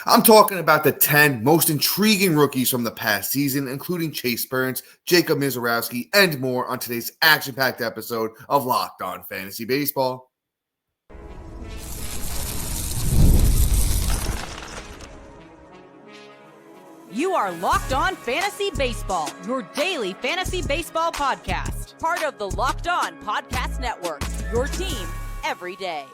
I'm talking about the 10 most intriguing rookies from the past season, including Chase Burns, Jacob Misiorowski, and more on today's action-packed episode of Locked On Fantasy Baseball. You are Locked On Fantasy Baseball, your daily fantasy baseball podcast. Part of the Locked On Podcast Network, your team every day.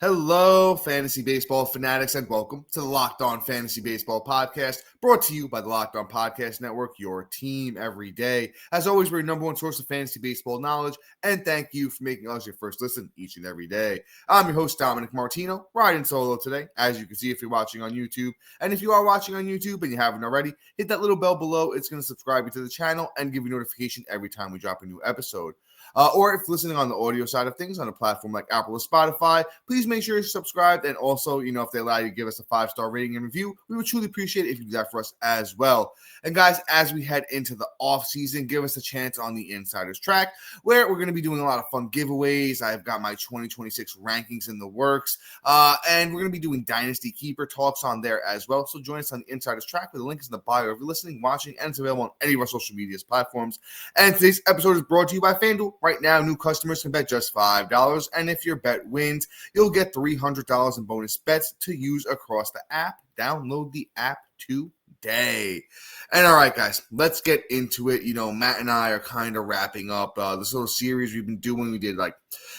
Hello, fantasy baseball fanatics, and welcome to the Locked On Fantasy Baseball podcast, brought to you by the Locked On Podcast Network, your team every day. As always, we're your number one source of fantasy baseball knowledge, and thank you for making us your first listen each and every day. I'm your host, Dominick Martino, riding solo today, as you can see if you're watching on YouTube. And if you are watching on YouTube and you haven't already, hit that little bell below. It's going to subscribe you to the channel and give you notification every time we drop a new episode. Or if listening on the audio side of things on a platform like Apple or Spotify, please make sure you're subscribed. And also, if they allow you to give us a 5-star rating and review, we would truly appreciate it if you do that for us as well. And guys, as we head into the off season, give us a chance on the Insiders Track, where we're going to be doing a lot of fun giveaways. I've got my 2026 rankings in the works, and we're going to be doing Dynasty Keeper talks on there as well. So join us on the Insiders Track, where the link is in the bio if you're listening, watching, and it's available on any of our social media platforms. And today's episode is brought to you by FanDuel. Right now, new customers can bet just $5, and if your bet wins, you'll get $300 in bonus bets to use across the app. Download the app today. And all right, guys, let's get into it. Matt and I are kind of wrapping up this little series we've been doing. We did like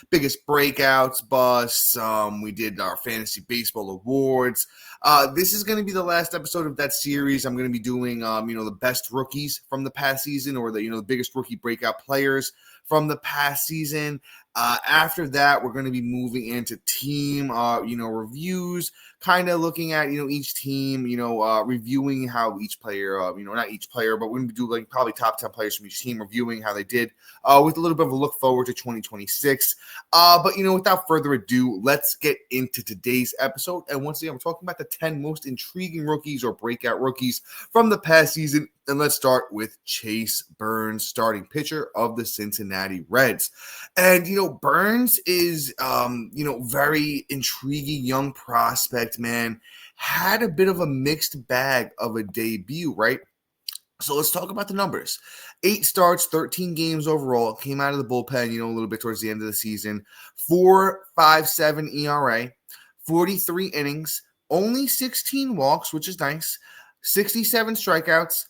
biggest breakouts, busts. We did our fantasy baseball awards. This is going to be the last episode of that series. I'm going to be doing, the best rookies from the past season, or the biggest rookie breakout players from the past season. After that, we're going to be moving into team, reviews, kind of looking at, each team, reviewing how each player, not each player, but we're going to do like probably top 10 players from each team, reviewing how they did, with a little bit of a look forward to 2026. But, without further ado, let's get into today's episode. And once again, we're talking about the 10 most intriguing rookies or breakout rookies from the past season. And let's start with Chase Burns, starting pitcher of the Cincinnati Reds. And, Burns is, very intriguing young prospect, man. Had a bit of a mixed bag of a debut, right? So let's talk about the numbers. 8 starts, 13 games overall. Came out of the bullpen, a little bit towards the end of the season. 4.57 ERA, 43 innings, only 16 walks, which is nice. 67 strikeouts.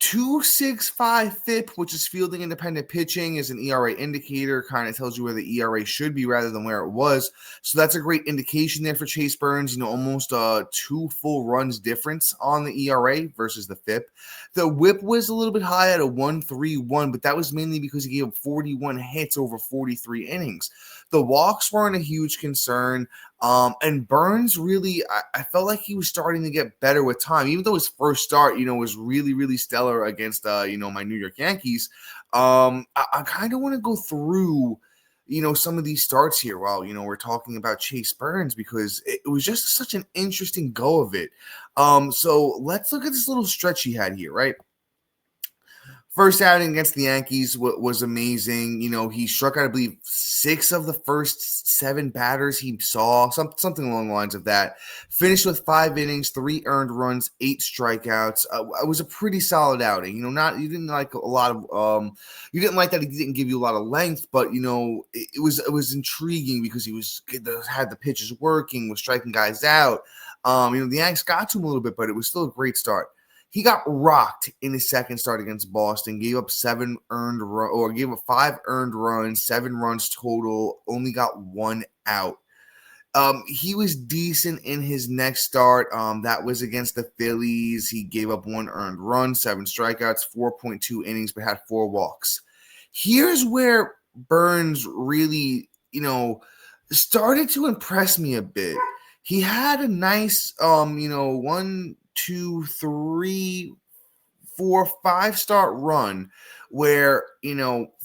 2.65 FIP, which is fielding independent pitching, is an ERA indicator. Kind of tells you where the ERA should be rather than where it was. So that's a great indication there for Chase Burns. Almost 2 full runs difference on the ERA versus the FIP. The WHIP was a little bit high at a 1.31, but that was mainly because he gave up 41 hits over 43 innings. The walks weren't a huge concern. And Burns really, I felt like he was starting to get better with time, even though his first start, was really, really stellar against, my New York Yankees. I kind of want to go through, some of these starts here while, we're talking about Chase Burns, because it was just such an interesting go of it. So let's look at this little stretch he had here, right? First outing against the Yankees was amazing. He struck out, I believe, 6 of the first 7 batters he saw, something along the lines of that. Finished with 5 innings, 3 earned runs, 8 strikeouts. It was a pretty solid outing. You didn't like a lot of, you didn't like that he didn't give you a lot of length, but it was intriguing because he had the pitches working, was striking guys out. The Yanks got to him a little bit, but it was still a great start. He got rocked in his second start against Boston, gave up 5 earned runs, 7 runs total, only got 1 out. He was decent in his next start. That was against the Phillies. He gave up 1 earned run, 7 strikeouts, 4.2 innings, but had 4 walks. Here's where Burns really, started to impress me a bit. He had a nice, 1, 2, 3, 4, 5 start run where,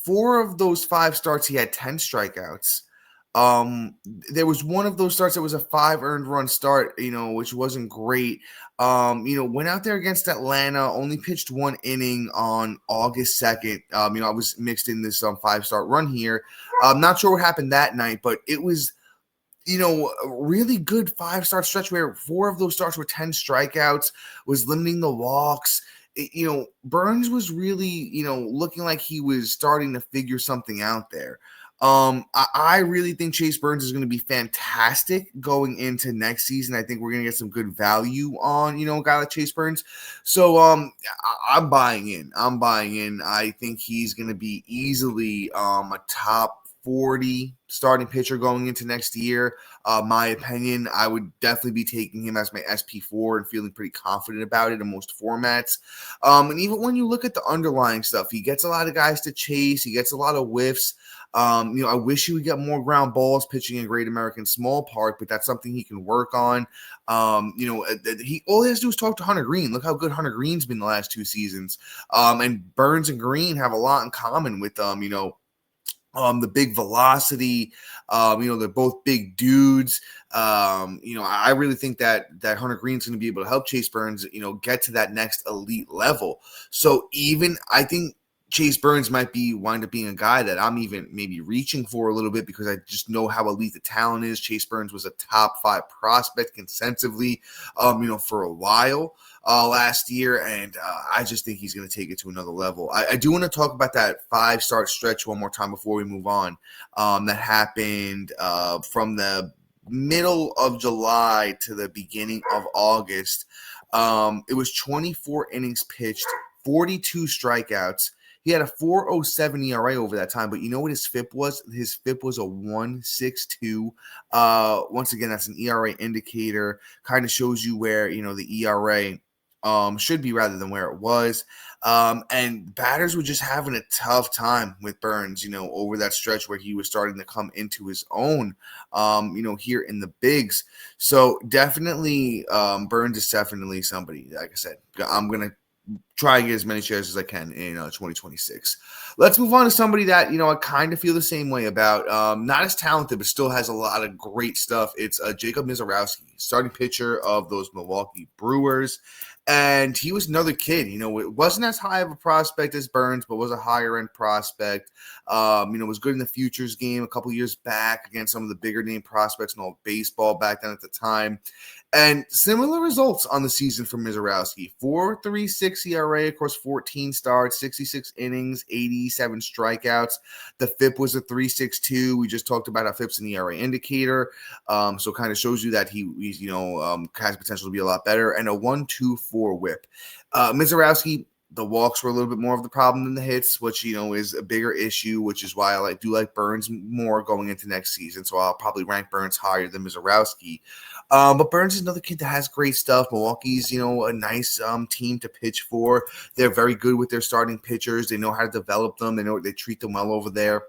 4 of those 5 starts he had 10 strikeouts. There was one of those starts that was a 5 earned run start, which wasn't great. Went out there against Atlanta, only pitched 1 inning on August 2nd. I was mixed in this 5-start run here. I'm not sure what happened that night, but it was a really good 5-start stretch where 4 of those starts were 10 strikeouts, was limiting the walks. Burns was really, looking like he was starting to figure something out there. I really think Chase Burns is going to be fantastic going into next season. I think we're going to get some good value on, a guy like Chase Burns. So I'm buying in. I think he's going to be easily a top 40 starting pitcher going into next year. My opinion, I would definitely be taking him as my SP4 and feeling pretty confident about it in most formats. And even when you look at the underlying stuff, he gets a lot of guys to chase. He gets a lot of whiffs. I wish he would get more ground balls pitching in Great American Small Park, but that's something he can work on. All he has to do is talk to Hunter Green. Look how good Hunter Green's been the last 2 seasons. And Burns and Green have a lot in common with the big velocity, they're both big dudes. I really think that Hunter Green's going to be able to help Chase Burns, get to that next elite level. So I think Chase Burns might wind up being a guy that I'm even maybe reaching for a little bit because I just know how elite the talent is. Chase Burns was a top 5 prospect consistently, for a while last year, and I just think he's going to take it to another level. I do want to talk about that 5-start stretch one more time before we move on. That happened from the middle of July to the beginning of August. It was 24 innings pitched, 42 strikeouts. He had a 4.07 ERA over that time, but you know what his FIP was? His FIP was a 1.62. Once again, that's an ERA indicator. Kind of shows you where, the ERA should be rather than where it was. And batters were just having a tough time with Burns, over that stretch where he was starting to come into his own, here in the bigs. So definitely, Burns is definitely somebody, like I said, I'm going to try and get as many shares as I can in 2026. Let's move on to somebody that, I kind of feel the same way about. Not as talented, but still has a lot of great stuff. It's Jacob Misiorowski, starting pitcher of those Milwaukee Brewers. And he was another kid, it wasn't as high of a prospect as Burns, but was a higher end prospect. Was good in the futures game a couple years back against some of the bigger name prospects in all baseball back then at the time. And similar results on the season for Misiorowski. 4.36 ERA across 14 starts, 66 innings, 87 strikeouts. The FIP was a 3.62. We just talked about how FIP's an ERA indicator. So kind of shows you that he's has potential to be a lot better. And a 1.24 whip. Misiorowski, the walks were a little bit more of the problem than the hits, which, is a bigger issue, which is why I do like Burns more going into next season. So I'll probably rank Burns higher than Misiorowski. But Burns is another kid that has great stuff. Milwaukee's, a nice team to pitch for. They're very good with their starting pitchers. They know how to develop them. They treat them well over there.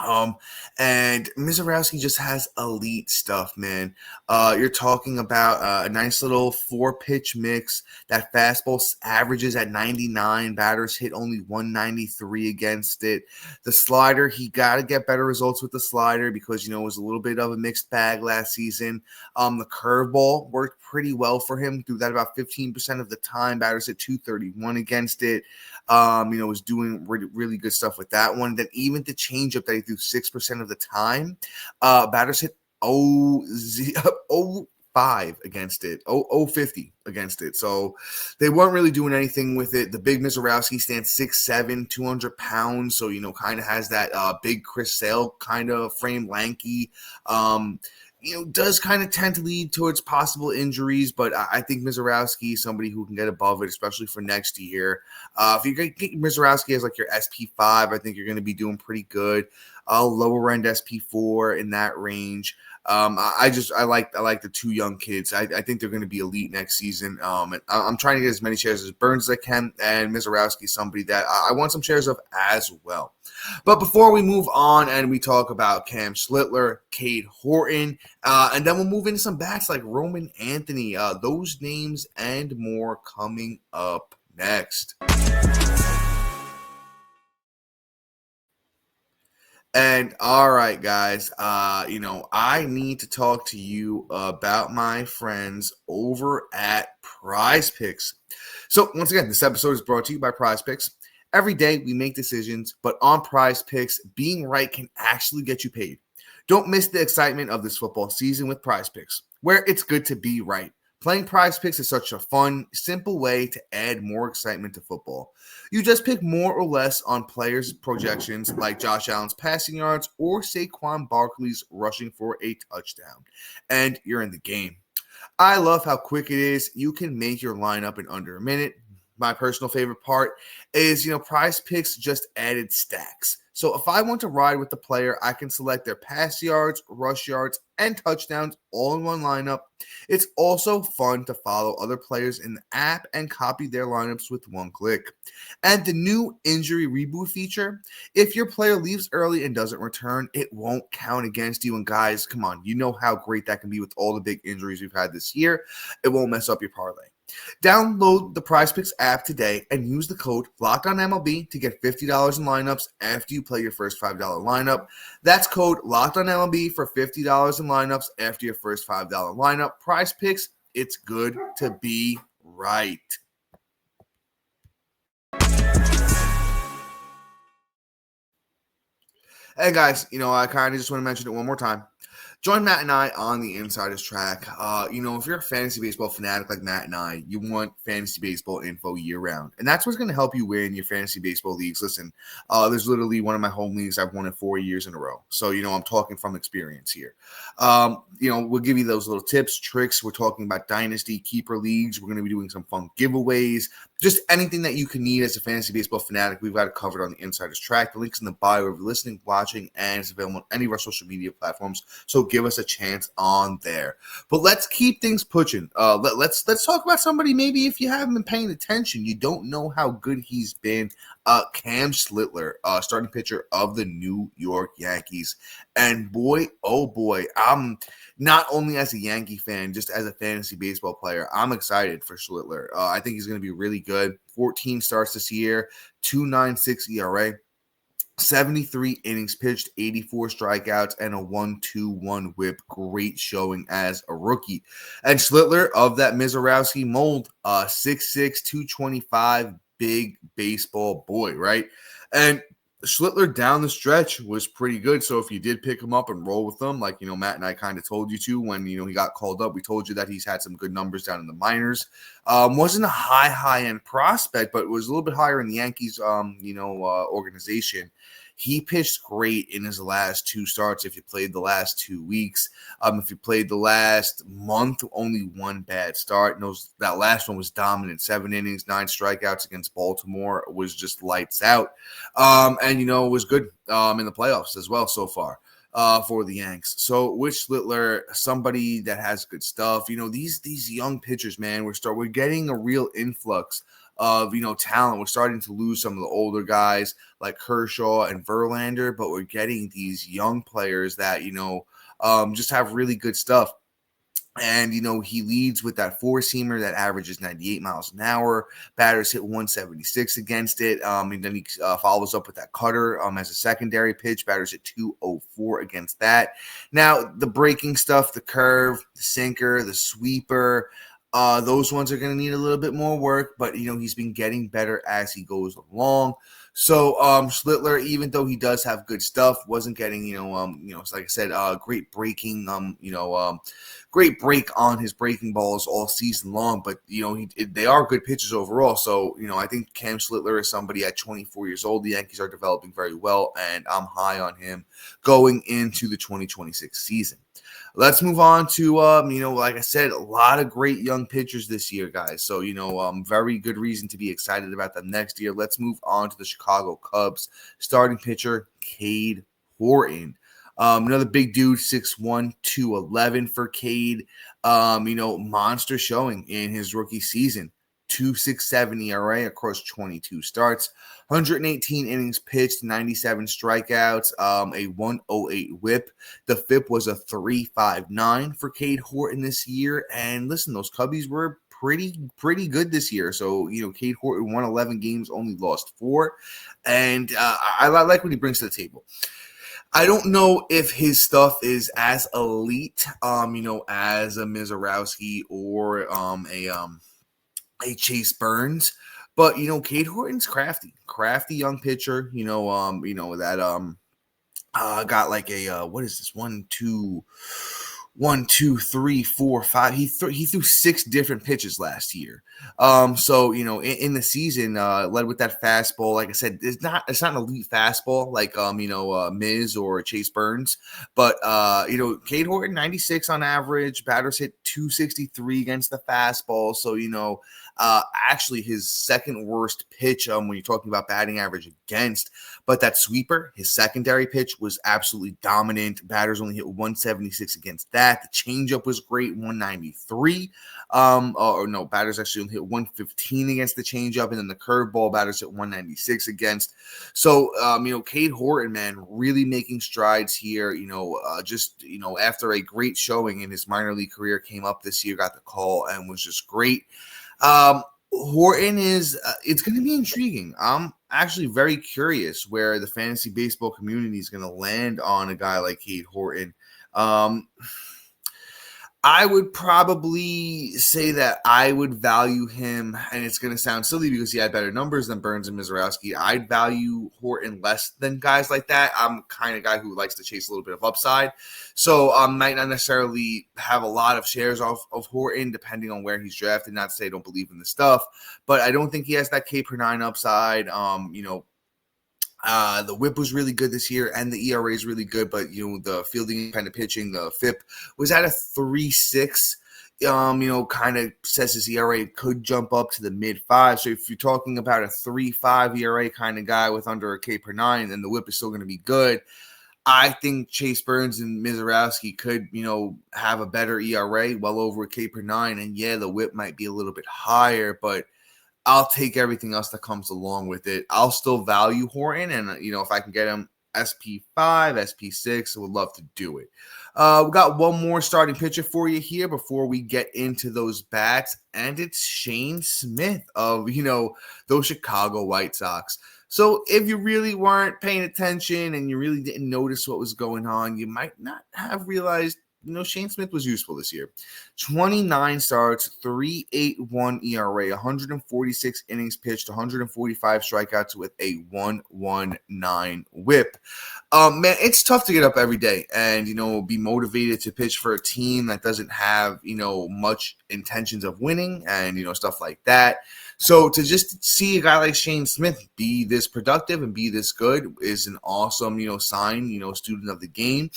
And Misiorowski just has elite stuff, man. You're talking about a nice little 4-pitch mix. That fastball averages at 99. Batters hit only 193 against it. The slider, he got to get better results with the slider because, it was a little bit of a mixed bag last season. The curveball worked pretty well for him. Threw that about 15% of the time. Batters hit 231 against it. Was doing really, really good stuff with that one. Then even the changeup that he threw 6% of the time, batters hit 0.05 against it, 0.050 against it. So they weren't really doing anything with it. The big Misiorowski stands 6'7", 200 pounds. So, kind of has that big Chris Sale kind of frame, lanky. Does kind of tend to lead towards possible injuries, but I think Misiorowski is somebody who can get above it, especially for next year. If you get Misiorowski as like your SP5, I think you're going to be doing pretty good. Lower end SP4 in that range. I like the 2 young kids. I think they're going to be elite next season. And I'm trying to get as many shares as Burns as I can, and Misiorowski is somebody that I want some shares of as well. But before we move on and we talk about Cam Schlittler, Cade Horton, and then we'll move into some bats like Roman Anthony, those names and more coming up next. And all right, guys, I need to talk to you about my friends over at Prize Picks. So once again, this episode is brought to you by Prize Picks. Every day we make decisions, but on Prize Picks, being right can actually get you paid. Don't miss the excitement of this football season with Prize Picks, where it's good to be right. Playing Prize Picks is such a fun, simple way to add more excitement to football. You just pick more or less on players' projections like Josh Allen's passing yards or Saquon Barkley's rushing for a touchdown, and you're in the game. I love how quick it is. You can make your lineup in under a minute. My personal favorite part is, Prize Picks just added stacks. So if I want to ride with the player, I can select their pass yards, rush yards, and touchdowns all in one lineup. It's also fun to follow other players in the app and copy their lineups with one click. And the new injury reboot feature, if your player leaves early and doesn't return, it won't count against you. And guys, come on, you know how great that can be with all the big injuries we've had this year. It won't mess up your parlay. Download the PrizePicks app today and use the code LOCKEDONMLB to get $50 in lineups after you play your first $5 lineup. That's code LOCKEDONMLB for $50 in lineups after your first $5 lineup. PrizePicks, it's good to be right. Hey guys, I kind of just want to mention it one more time. Join Matt and I on the Insider's Track. If you're a fantasy baseball fanatic like Matt and I, you want fantasy baseball info year-round. And that's what's going to help you win your fantasy baseball leagues. Listen, there's literally one of my home leagues I've won it 4 years in a row. So, I'm talking from experience here. We'll give you those little tips, tricks. We're talking about dynasty, keeper leagues. We're going to be doing some fun giveaways. Just anything that you can need as a fantasy baseball fanatic, we've got it covered on the Insider's Track. The link's in the bio if you're listening, watching, and it's available on any of our social media platforms. So give us a chance on there. But let's keep things pushing. Let's talk about somebody maybe if you haven't been paying attention, you don't know how good he's been. Cam Schlittler, starting pitcher of the New York Yankees. And boy, oh boy, I'm not only as a Yankee fan, just as a fantasy baseball player, I'm excited for Schlittler. I think he's going to be really good. 14 starts this year, 2.96 ERA. 73 innings pitched, 84 strikeouts, and a 1.21 whip. Great showing as a rookie. And Schlittler of that Misiorowski mold, 6'6", 225, big baseball boy, right? And Schlittler down the stretch was pretty good. So if you did pick him up and roll with him, like, Matt and I kind of told you to when, he got called up, we told you that he's had some good numbers down in the minors. Wasn't a high-end prospect, but was a little bit higher in the Yankees, organization. He pitched great in his last 2 starts. If you played the last 2 weeks, if you played the last month, only 1 bad start. And that last one was dominant. 7 innings, 9 strikeouts against Baltimore. It was just lights out. It was good in the playoffs as well so far for the Yanks. So with Schlittler, somebody that has good stuff. These young pitchers, man, we're getting a real influx of talent. We're starting to lose some of the older guys like Kershaw and Verlander, but we're getting these young players that just have really good stuff. And he leads with that 4-seamer that averages 98 miles an hour. Batters hit 176 against it. And then he follows up with that cutter as a secondary pitch. Batters hit 204 against that. Now the breaking stuff, the curve, the sinker, the sweeper, those ones are going to need a little bit more work, but, he's been getting better as he goes along. So, Schlittler, even though he does have good stuff, wasn't getting, like I said, great breaking, great break on his breaking balls all season long, but, they are good pitchers overall. So, I think Cam Schlittler is somebody at 24 years old. The Yankees are developing very well, and I'm high on him going into the 2026 season. Let's move on to, like I said, a lot of great young pitchers this year, guys. So, very good reason to be excited about them next year. Let's move on to the Chicago Cubs. Starting pitcher, Cade Horton. Another big dude, 6'1", 211 for Cade. Monster showing in his rookie season. 2.67 ERA across 22 starts, 118 innings pitched, 97 strikeouts, a 108 whip. The FIP was a 3.59 for Cade Horton this year. And listen, those Cubbies were pretty good this year. So, Cade Horton won 11 games, only lost 4. And I like what he brings to the table. I don't know if his stuff is as elite, as a Misiorowski or a Chase Burns, but Cade Horton's crafty young pitcher. got like a what is this? 1, 2, 3, 4, 5. He threw 6 different pitches last year. So in the season, led with that fastball. Like I said, it's not an elite fastball like Miz or Chase Burns, but Cade Horton 96 on average. Batters hit 263 against the fastball. So actually his second worst pitch when you're talking about batting average against. But that sweeper, his secondary pitch, was absolutely dominant. Batters only hit 176 against that. The changeup was great, 193. Batters actually only hit 115 against the changeup, and then the curveball batters hit 196 against. So, Cade Horton, man, really making strides here. After a great showing in his minor league career, came up this year, got the call, and was just great. Horton is it's going to be intriguing. I'm actually very curious where the fantasy baseball community is going to land on a guy like Cade Horton. I would probably say that I would value him, and it's going to sound silly because he had better numbers than Burns and Misiorowski. I'd value Horton less than guys like that. I'm kind of guy who likes to chase a little bit of upside. So I might not necessarily have a lot of shares of Horton depending on where he's drafted. Not to say I don't believe in the stuff, but I don't think he has that K per 9 upside. The whip was really good this year, and the ERA is really good, but the fielding kind of pitching, the FIP was at a 3.6. Kind of says his ERA could jump up to the mid-5. So if you're talking about a 3.5 ERA kind of guy with under a K per 9, then the whip is still going to be good. I think Chase Burns and Misiorowski could, have a better ERA, well over a K per 9, and the whip might be a little bit higher, but I'll take everything else that comes along with it. I'll still value Horton, and if I can get him SP5, SP6, I would love to do it. We got one more starting pitcher for you here before we get into those bats, and it's Shane Smith of those Chicago White Sox. So if you really weren't paying attention and you really didn't notice what was going on, you might not have realized Shane Smith was useful this year. 29 starts, 3.81 ERA, 146 innings pitched, 145 strikeouts with a 1.19 whip. Man, it's tough to get up every day and, be motivated to pitch for a team that doesn't have, much intentions of winning and, stuff like that. So to just see a guy like Shane Smith be this productive and be this good is an awesome, sign, student of the game.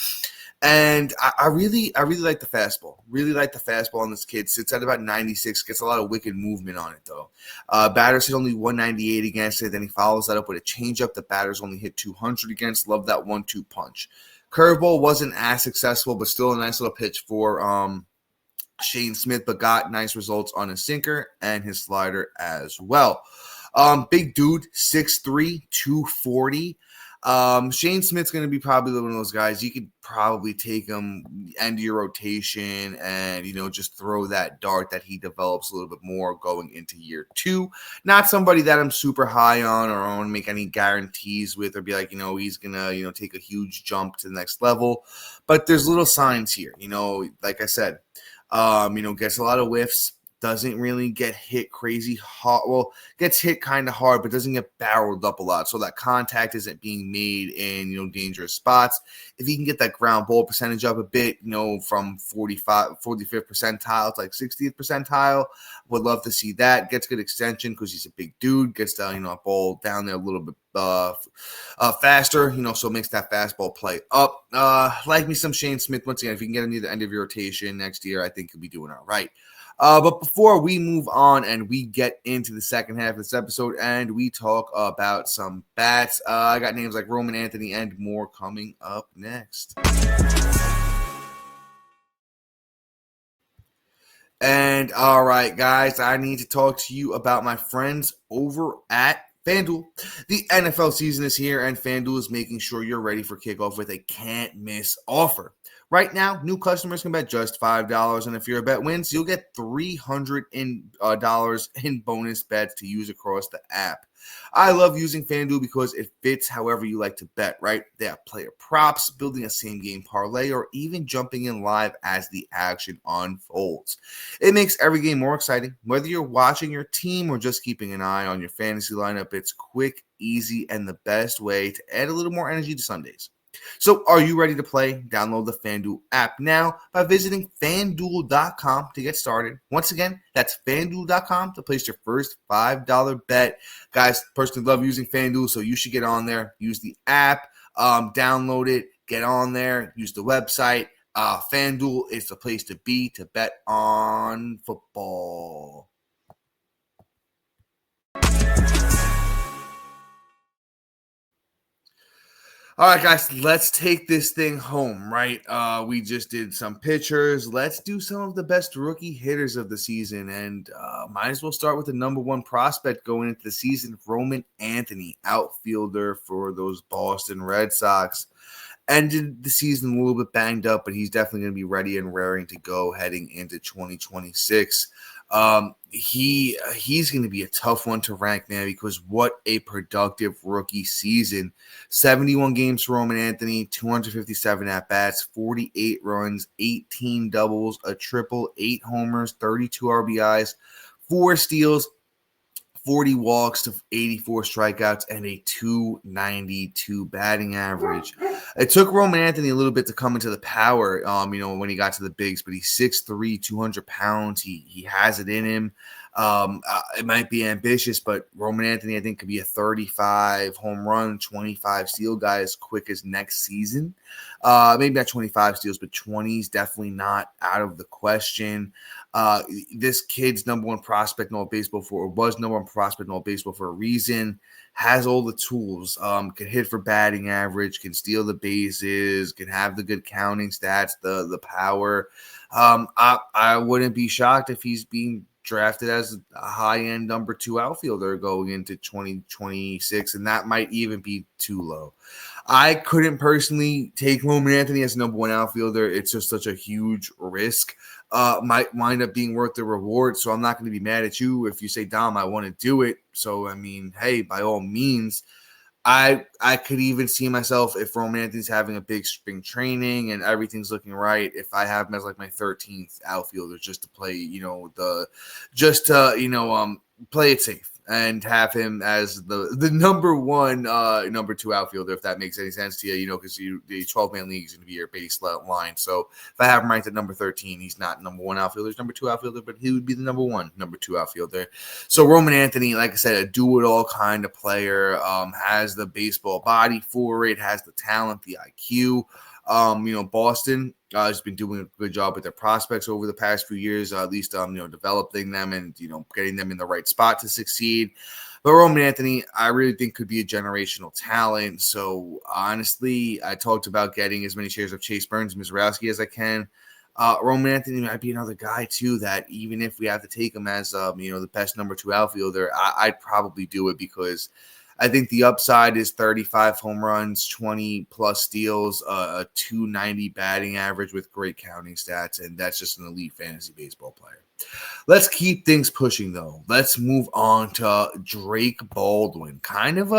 And I really like the fastball. Really like the fastball on this kid. Sits at about 96. Gets a lot of wicked movement on it, though. Batters hit only 198 against it. Then he follows that up with a changeup. The batters only hit 200 against. Love that 1-2 punch. Curveball wasn't as successful, but still a nice little pitch for Shane Smith, but got nice results on his sinker and his slider as well. Big dude, 6'3", 240. Shane Smith's going to be probably one of those guys you could probably take him end of your rotation and, just throw that dart that he develops a little bit more going into year 2. Not somebody that I'm super high on or I want to make any guarantees with or be like, he's going to, take a huge jump to the next level. But there's little signs here, like I said, gets a lot of whiffs. Doesn't really get hit crazy hard. Well, gets hit kind of hard, but doesn't get barreled up a lot. So that contact isn't being made in, dangerous spots. If he can get that ground ball percentage up a bit, from 45th percentile to like 60th percentile, would love to see that. Gets good extension because he's a big dude. Gets a ball down there a little bit faster, so it makes that fastball play up. Like me some Shane Smith. Once again, if you can get him near the end of your rotation next year, I think he'll be doing all right. But before we move on and we get into the second half of this episode and we talk about some bats, I got names like Roman Anthony and more coming up next. And all right, guys, I need to talk to you about my friends over at FanDuel. The NFL season is here, and FanDuel is making sure you're ready for kickoff with a can't-miss offer. Right now, new customers can bet just $5, and if your bet wins, you'll get $300 in bonus bets to use across the app. I love using FanDuel because it fits however you like to bet, right? They have player props, building a same-game parlay, or even jumping in live as the action unfolds. It makes every game more exciting. Whether you're watching your team or just keeping an eye on your fantasy lineup, it's quick, easy, and the best way to add a little more energy to Sundays. So are you ready to play? Download the FanDuel app now by visiting FanDuel.com to get started. Once again, that's FanDuel.com to place your first $5 bet. Guys, personally love using FanDuel, so you should get on there. Use the app, download it, get on there, use the website. FanDuel is the place to be to bet on football. All right, guys, let's take this thing home, right? We just did some pitchers. Let's do some of the best rookie hitters of the season. And might as well start with the number one prospect going into the season, Roman Anthony, outfielder for those Boston Red Sox. Ended the season a little bit banged up, but he's definitely going to be ready and raring to go heading into 2026. He's going to be a tough one to rank, man, because what a productive rookie season. 71 games for Roman Anthony, 257 at-bats, 48 runs, 18 doubles, a triple, 8 homers, 32 RBIs, 4 steals, 40 walks to 84 strikeouts, and a 292 batting average. It took Roman Anthony a little bit to come into the power, when he got to the bigs, but he's 6'3", 200 pounds. He has it in him. It might be ambitious, but Roman Anthony, I think, could be a 35 home run, 25 steal guy as quick as next season. Maybe not 25 steals, but 20 is definitely not out of the question. This kid's number one prospect in all baseball was number one prospect in all baseball for a reason. Has all the tools, can hit for batting average, can steal the bases, can have the good counting stats, the power. I wouldn't be shocked if he's being drafted as a high-end number 2 outfielder going into 2026, and that might even be too low. I couldn't personally take Roman Anthony as number 1 outfielder. It's just such a huge risk. Might wind up being worth the reward, so I'm not going to be mad at you if you say, Dom, I want to do it. So, I mean, hey, by all means, I could even see myself, if Roman Anthony's having a big spring training and everything's looking right, if I have him as like my 13th outfielder just to play, play it safe and have him as the number 1, number 2 outfielder, if that makes any sense to you, because the 12-man league is going to be your baseline. So if I have him ranked at number 13, he's not number 1 outfielder, he's number 2 outfielder, but he would be the number 1, number 2 outfielder. So Roman Anthony, like I said, a do-it-all kind of player, has the baseball body for it, has the talent, the IQ. Boston has been doing a good job with their prospects over the past few years, at least, developing them and, getting them in the right spot to succeed. But Roman Anthony, I really think could be a generational talent. So honestly, I talked about getting as many shares of Chase Burns, Misiorowski as I can. Roman Anthony might be another guy too that even if we have to take him as, the best number 2 outfielder, I'd probably do it because I think the upside is 35 home runs, 20 plus steals, a 290 batting average with great counting stats, and that's just an elite fantasy baseball player. Let's keep things pushing, though. Let's move on to Drake Baldwin. Kind of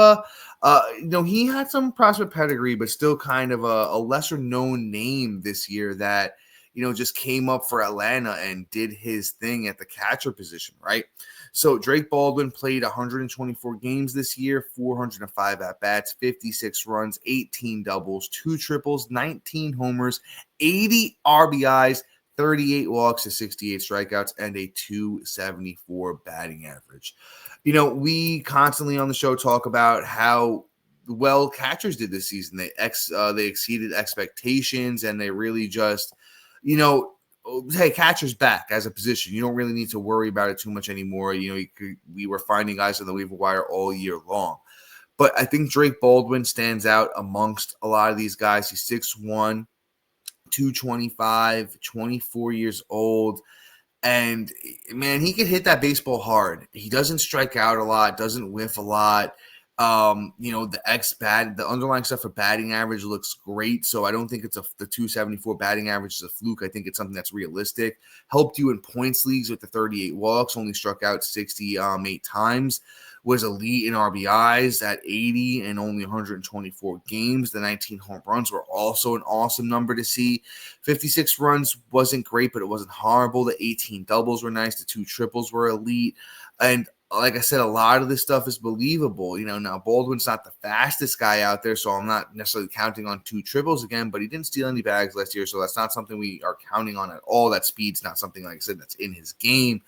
he had some prospect pedigree, but still kind of a lesser-known name this year that, just came up for Atlanta and did his thing at the catcher position, right? So Drake Baldwin played 124 games this year, 405 at-bats, 56 runs, 18 doubles, 2 triples, 19 homers, 80 RBIs, 38 walks to 68 strikeouts, and a 274 batting average. We constantly on the show talk about how well catchers did this season. They exceeded expectations, and they really just, hey, catcher's back as a position. You don't really need to worry about it too much anymore. We were finding guys on the waiver wire all year long. But I think Drake Baldwin stands out amongst a lot of these guys. He's 6'1", 225, 24 years old. And, man, he can hit that baseball hard. He doesn't strike out a lot, doesn't whiff a lot. The underlying stuff for batting average looks great. So I don't think the 274 batting average is a fluke. I think it's something that's realistic. Helped you in points leagues with the 38 walks, only struck out 68 times. Was elite in RBIs at 80 and only 124 games. The 19 home runs were also an awesome number to see. 56 runs wasn't great, but it wasn't horrible. The 18 doubles were nice. The 2 triples were elite. And like I said, a lot of this stuff is believable. Now Baldwin's not the fastest guy out there, so I'm not necessarily counting on 2 triples again, but he didn't steal any bags last year, so that's not something we are counting on at all. That speed's not something, like I said, that's in his game.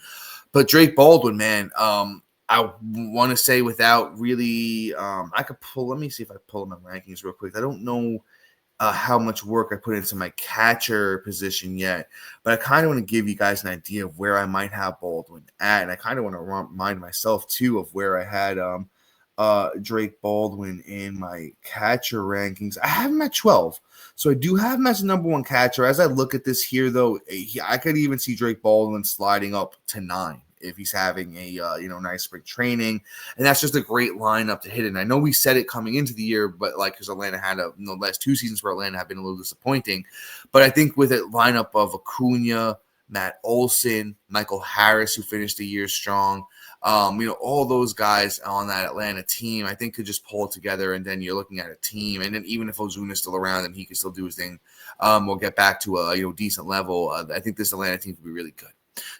But Drake Baldwin, man, I want to say without really, let me see if I pull my rankings real quick. I don't know how much work I put into my catcher position yet, but I kind of want to give you guys an idea of where I might have Baldwin at, and I kind of want to remind myself too of where I had Drake Baldwin in my catcher rankings. I have him at 12, so I do have him as a number 1 catcher. As I look at this here, though, I could even see Drake Baldwin sliding up to 9 if he's having a nice spring training, and that's just a great lineup to hit. And I know we said it coming into the year, but because Atlanta had the last 2 seasons for Atlanta have been a little disappointing, but I think with a lineup of Acuna, Matt Olson, Michael Harris, who finished the year strong, all those guys on that Atlanta team, I think could just pull it together, and then you're looking at a team, and then even if Ozuna's still around and he can still do his thing, we'll get back to a decent level. I think this Atlanta team could be really good.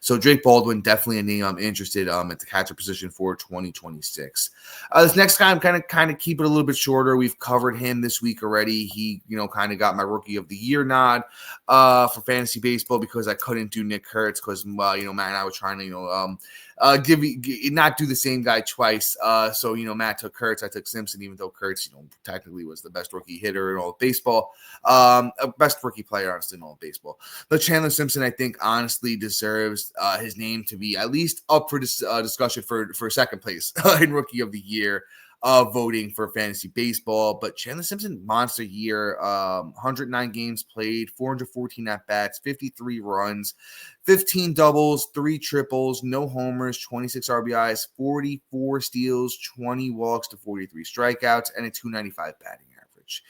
So Drake Baldwin, definitely a name I'm interested at the catcher position for 2026. This next guy, I'm kind of keep it a little bit shorter. We've covered him this week already. He, kind of got my Rookie of the Year nod for fantasy baseball because I couldn't do Nick Kurtz because, Matt and I were trying to, not do the same guy twice. So, Matt took Kurtz, I took Simpson, even though Kurtz, technically was the best rookie hitter in all of baseball. Best rookie player, honestly, in all of baseball. But Chandler Simpson, I think, honestly deserves his name to be at least up for this discussion for second place in Rookie of the Year. Voting for fantasy baseball, but Chandler Simpson, monster year, 109 games played, 414 at-bats, 53 runs, 15 doubles, 3 triples, no homers, 26 RBIs, 44 steals, 20 walks to 43 strikeouts, and a 295 batting average.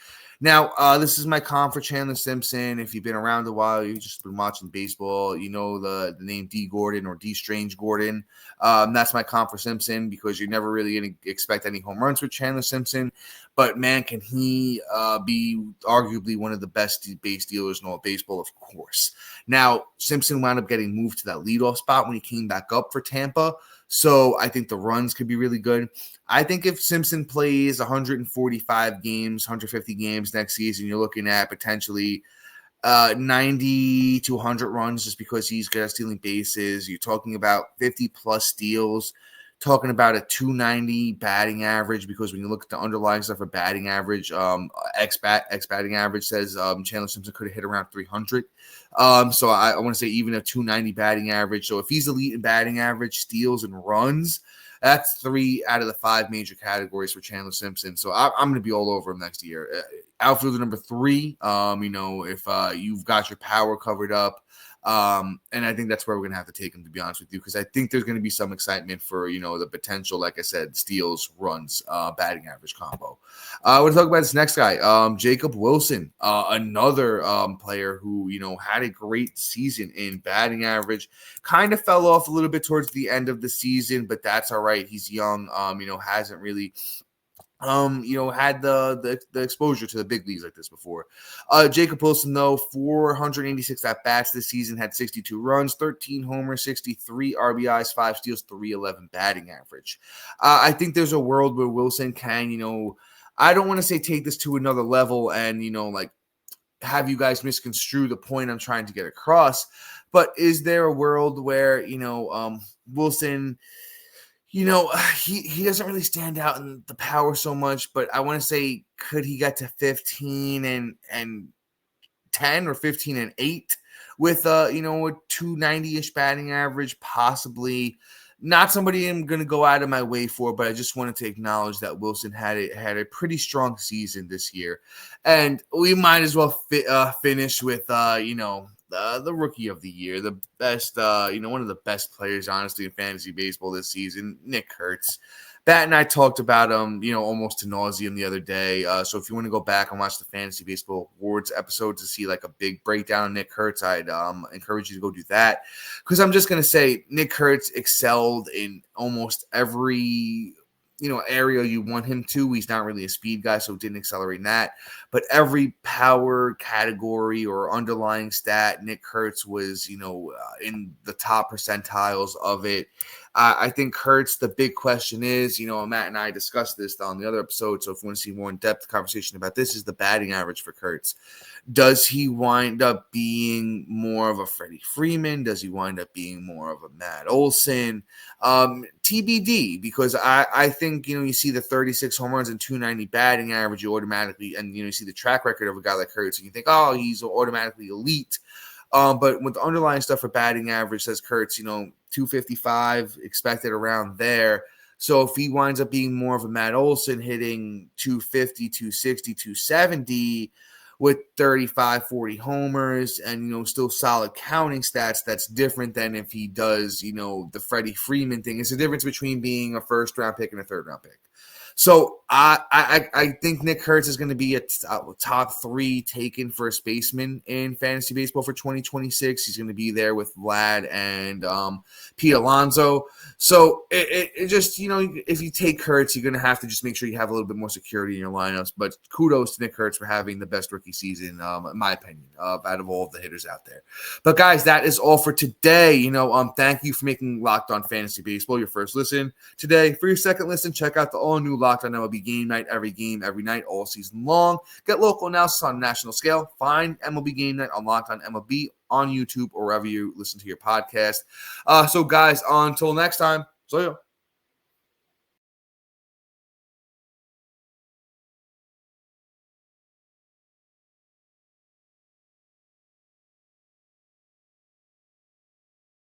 Now, this is my comp for Chandler Simpson. If you've been around a while, you've just been watching baseball, you know the name D. Gordon or D. Strange Gordon. That's my comp for Simpson because you're never really going to expect any home runs with Chandler Simpson. But, man, can he be arguably one of the best base dealers in all of baseball? Of course. Now, Simpson wound up getting moved to that leadoff spot when he came back up for Tampa. So I think the runs could be really good. I think if Simpson plays 145 games, 150 games next season, you're looking at potentially 90 to 100 runs just because he's good at stealing bases. You're talking about 50-plus steals, talking about a 290 batting average because when you look at the underlying stuff for batting average, batting average says Chandler Simpson could have hit around 300. So I want to say even a 290 batting average. So if he's elite in batting average, steals, and runs, that's 3 out of the 5 major categories for Chandler Simpson. So I'm going to be all over him next year. Outfielder number 3, if you've got your power covered up, and I think that's where we're going to have to take him, to be honest with you, because I think there's going to be some excitement for, the potential, like I said, steals, runs, batting average combo. We'll talk about this next guy, Jacob Wilson, another player who, had a great season in batting average, kind of fell off a little bit towards the end of the season, but that's all right. He's young, hasn't really had the exposure to the big leagues like this before. Jacob Wilson, though, 486 at-bats this season, had 62 runs, 13 homers, 63 RBIs, 5 steals, 311 batting average. I think there's a world where Wilson can, I don't want to say take this to another level and, have you guys misconstrue the point I'm trying to get across, but is there a world where, Wilson – he doesn't really stand out in the power so much, but I want to say, could he get to 15 and 10 or 15 and 8 with a 290-ish batting average? Possibly. Not somebody I'm going to go out of my way for, but I just wanted to acknowledge that Wilson had a pretty strong season this year, and we might as well finish with the Rookie of the Year, the best, one of the best players, honestly, in fantasy baseball this season, Nick Kurtz. Bat and I talked about him, almost to nauseum the other day. So if you want to go back and watch the Fantasy Baseball Awards episode to see like a big breakdown of Nick Kurtz, I'd encourage you to go do that. Because I'm just going to say Nick Kurtz excelled in almost every area you want him to. He's not really a speed guy, so didn't accelerate in that. But every power category or underlying stat, Nick Kurtz was, in the top percentiles of it. I think Kurtz, the big question is, Matt and I discussed this on the other episode, so if you want to see more in-depth conversation about this, is the batting average for Kurtz. Does he wind up being more of a Freddie Freeman? Does he wind up being more of a Matt Olson? TBD, because I think, you see the 36 home runs and 290 batting average, you automatically, and, you see the track record of a guy like Kurtz, and you think, oh, he's automatically elite. But with the underlying stuff for batting average says Kurtz, 255 expected around there. So if he winds up being more of a Matt Olson, hitting 250, 260, 270 with 35, 40 homers and, still solid counting stats, that's different than if he does, the Freddie Freeman thing. It's the difference between being a first round pick and a third round pick. So I think Nick Kurtz is going to be a top 3 taken first baseman in fantasy baseball for 2026. He's going to be there with Vlad and Pete Alonso. So it just, if you take Kurtz, you're going to have to just make sure you have a little bit more security in your lineups. But kudos to Nick Kurtz for having the best rookie season, in my opinion, out of all of the hitters out there. But guys, that is all for today. Thank you for making Locked On Fantasy Baseball your first listen today. For your second listen, check out the all-new Locked On MLB Game Night, every game, every night, all season long. Get local analysis on a national scale. Find MLB Game Night on Locked On MLB on YouTube or wherever you listen to your podcast. So, guys, until next time, see ya.